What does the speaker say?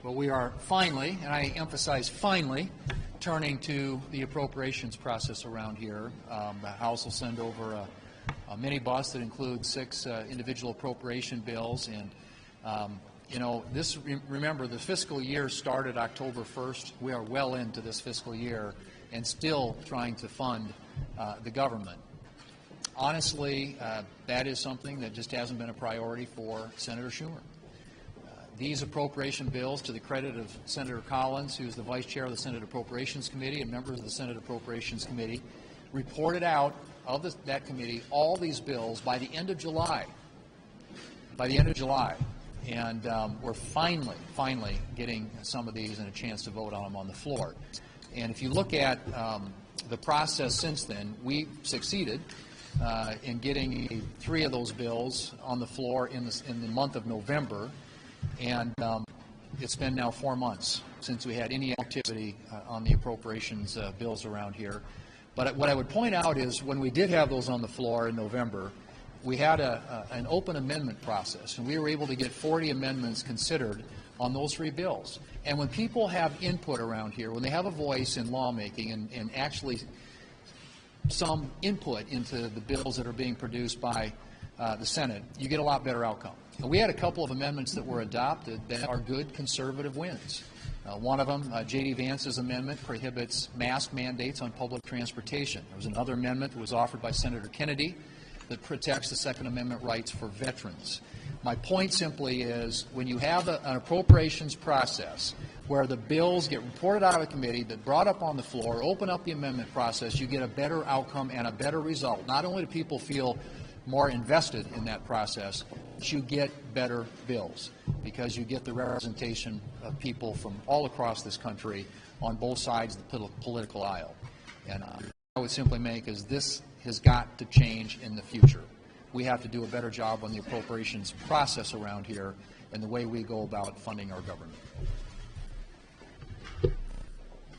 Well, we are finally, and I emphasize finally, turning to the appropriations process around here. The House will send over a minibus that includes 6 individual appropriation bills, and remember, the fiscal year started October 1st. We are well into this fiscal year and still trying to fund the government. Honestly, that is something that just hasn't been a priority for Senator Schumer. These appropriation bills, to the credit of Senator Collins, who is the Vice Chair of the Senate Appropriations Committee, and members of the Senate Appropriations Committee, reported out of that committee all these bills by the end of July. And we're finally getting some of these and a chance to vote on them on the floor. And if you look at the process since then, we succeeded in getting 3 of those bills on the floor in the month of November. And it's been now 4 months since we had any activity on the appropriations bills around here. But what I would point out is when we did have those on the floor in November, we had an open amendment process, and we were able to get 40 amendments considered on those 3 bills. And when people have input around here, when they have a voice in lawmaking and actually some input into the bills that are being produced by the Senate, you get a lot better outcome. And we had a couple of amendments that were adopted that are good conservative wins. One of them, J.D. Vance's amendment, prohibits mask mandates on public transportation. There was another amendment that was offered by Senator Kennedy that protects the Second Amendment rights for veterans. My point simply is when you have an appropriations process where the bills get reported out of the committee, that brought up on the floor, open up the amendment process, you get a better outcome and a better result. Not only do people feel more invested in that process, but you get better bills because you get the representation of people from all across this country on both sides of the political aisle. And I would simply make is this has got to change in the future. We have to do a better job on the appropriations process around here and the way we go about funding our government.